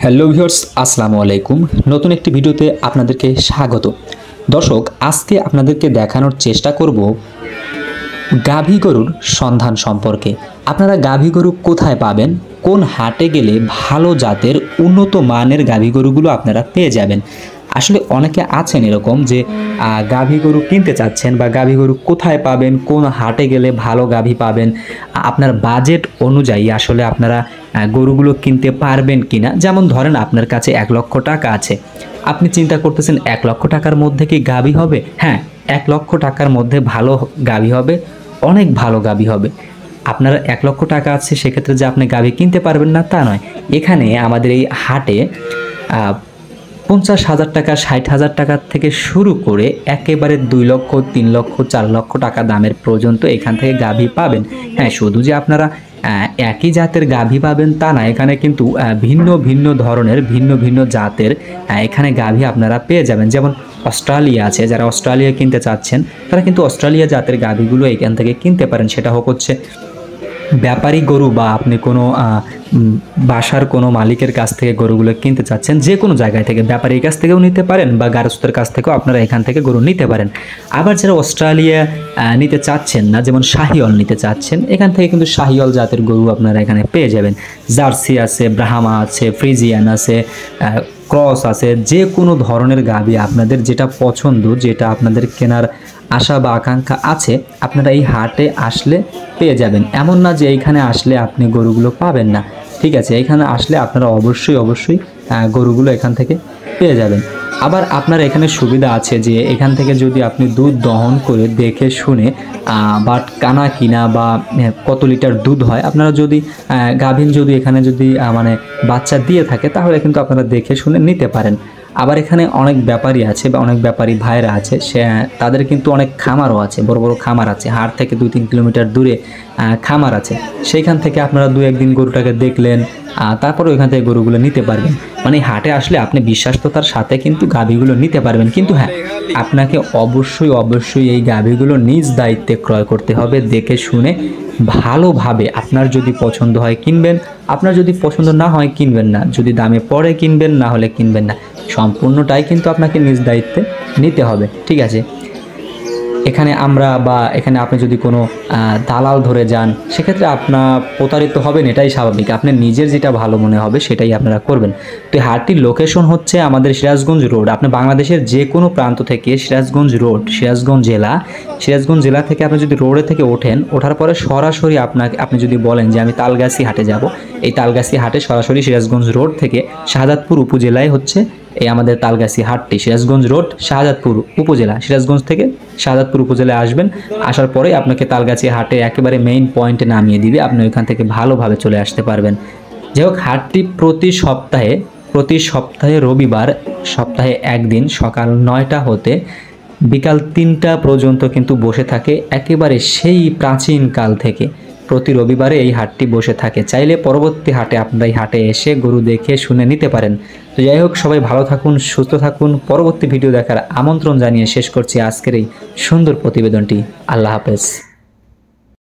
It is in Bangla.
হ্যালো ভিউয়ার্স, আসসালামু আলাইকুম। নতুন একটি ভিডিওতে আপনাদেরকে স্বাগত। দর্শক, আজকে আপনাদেরকে দেখানোর চেষ্টা করব গাভী গরুর সন্ধান সম্পর্কে। আপনারা গাভী গরু কোথায় পাবেন, কোন হাটে গেলে ভালো জাতের উন্নত মানের গাভী গরুগুলো আপনারা পেয়ে যাবেন। আসলে অনেকে আছেন এরকম যে গাভী গরু কিনতে চাচ্ছেন বা গাভী গরু কোথায় পাবেন, কোন হাটে গেলে ভালো গাভী পাবেন, আপনার বাজেট অনুযায়ী আসলে আপনারা গরুগুলো কিনতে পারবেন কিনা। যেমন ধরেন আপনার কাছে 1 লক্ষ টাকা আছে, আপনি চিন্তা করতেছেন 1 লক্ষ টাকার মধ্যে কি গাভী হবে? হ্যাঁ, 1 লক্ষ টাকার মধ্যে ভালো গাভী হবে, অনেক ভালো গাভী হবে। আপনার 1 লক্ষ টাকা আছে, সেক্ষেত্রে যে আপনি গাভী কিনতে পারবেন না তা নয়। এখানে আমাদের এই হাটে 50,000 টাকা, 60,000 টাকার থেকে শুরু করে একেবারে 2 লক্ষ, 3 লক্ষ, 4 লক্ষ টাকা দামের পর্যন্ত এখান থেকে গাভী পাবেন। হ্যাঁ, শুধু যে আপনারা একই জাতের গাভী পাবেন তা না, এখানে কিন্তু ভিন্ন ভিন্ন ধরনের ভিন্ন ভিন্ন জাতের এখানে গাভী আপনারা পেয়ে যাবেন। যেমন অস্ট্রেলিয়া আছে, যারা অস্ট্রেলিয়া কিনতে চাচ্ছেন তারা কিন্তু অস্ট্রেলিয়া জাতের গাভীগুলো এখান থেকে কিনতে পারেন। সেটা হচ্ছে ব্যাপারী গরু বা আপনি কোনো বাসার কোনো মালিকের কাছ থেকে গরুগুলো কিনতে চাচ্ছেন, যে কোনো জায়গায় থেকে ব্যাপারীর কাছ থেকেও নিতে পারেন বা গারস্থের কাছ থেকেও আপনারা এখান থেকে গরু নিতে পারেন। আবার যারা অস্ট্রেলিয়া নিতে চাচ্ছেন না, যেমন শাহিওয়াল নিতে চাচ্ছেন, এখান থেকে কিন্তু শাহিওয়াল জাতের গরু আপনারা এখানে পেয়ে যাবেন। জার্সি আছে, ব্রাহ্মা আছে, ফ্রিজিয়ান আছে, ক্রস আছে, যে কোনো ধরনের গাভী আপনাদের যেটা পছন্দ, যেটা আপনাদের কেনার আশা বা আকাঙ্ক্ষা আছে, আপনারা এই হাটে আসলে পেয়ে যাবেন। এমন না যে এইখানে আসলে আপনি গরুগুলো পাবেন না, ঠিক আছে, এইখানে আসলে আপনারা অবশ্যই গরুগুলো এখান থেকে পেয়ে যাবেন। আবার আপনার এখানে সুবিধা আছে যে এখান থেকে যদি আপনি দুধ দহন করে দেখে শুনে বাট কানা কিনা বা কত লিটার দুধ হয়, আপনারা যদি গাভীন যদি এখানে যদি মানে বাচ্চা দিয়ে থাকে, তাহলে কিন্তু আপনারা দেখে শুনে নিতে পারেন। আবার এখানে অনেক ব্যাপারী আছে বা অনেক ব্যাপারী ভাইরা আছে, তাদের কিন্তু অনেক খামারও আছে, বড় বড় খামার আছে, হাট থেকে 2-3 কিলোমিটার দূরে খামার আছে। সেইখান থেকে আপনারা 2-1 দিন গরুটাকে দেখলেন, তারপরে ওইখান থেকে গরুগুলো নিতে পারবেন। মানে হাটে আসলে আপনি বিশ্বাসতার সাথে কিন্তু গাভীগুলো নিতে পারবেন। কিন্তু হ্যাঁ, আপনাকে অবশ্যই এই গাভীগুলো নিজ দায়িত্বে ক্রয় করতে হবে, দেখে শুনে ভালোভাবে। আপনার যদি পছন্দ হয় কিনবেন, আপনার যদি পছন্দ না হয় কিনবেন না, যদি দামে পড়ে কিনবেন, না হলে কিনবেন না। সম্পূর্ণটাই কিন্তু আপনাকে নিজ দায়িত্বে নিতে হবে, ঠিক আছে। এখানে এখানে আপনি যদি কোনো দালাল ধরে যান, সেক্ষেত্রে আপনার প্রতারিত হবেন, এটাই স্বাভাবিক। আপনার নিজের যেটা ভালো মনে হবে সেটাই আপনারা করবেন। তো এই হাটটির লোকেশন হচ্ছে আমাদের সিরাজগঞ্জ রোড। আপনি বাংলাদেশের যে কোনো প্রান্ত থেকে সিরাজগঞ্জ রোড, সিরাজগঞ্জ জেলা থেকে আপনি যদি রোডে থেকে ওঠার পরে সরাসরি আপনি যদি বলেন যে আমি তালগাছি হাটে যাব, এই তালগাছি হাটে সরাসরি সিরাজগঞ্জ রোড থেকে শাহাদাতপুর উপজেলায় হচ্ছে এই আমাদের তালগাছি হাটটি। সিরাজগঞ্জ রোড, শাহাদাতপুর উপজেলা, সিরাজগঞ্জ থেকে শাহাদাতপুর উপজেলায় আসবেন। আসার পরে আপনাকে তালগাছি হাটে একেবারে মেইন পয়েন্টে নামিয়ে দিবে, আপনি ওইখান থেকে ভালোভাবে চলে আসতে পারবেন। যাই হোক, হাটটি প্রতি সপ্তাহে রবিবার, সপ্তাহে 1 দিন সকাল 9টা হতে বিকাল 3টা পর্যন্ত কিন্তু বসে থাকে। একেবারে সেই প্রাচীন কাল থেকে প্রতি রবিবারে এই হাটটি বসে থাকে। চাইলে পরবর্তী হাটে আপনারা এই হাটে এসে গরু দেখে শুনে নিতে পারেন। তো যাই হোক, সবাই ভালো থাকুন, সুস্থ থাকুন। পরবর্তী ভিডিও দেখার আমন্ত্রণ জানিয়ে শেষ করছি আজকের এই সুন্দর প্রতিবেদনটি। আল্লাহ হাফেজ।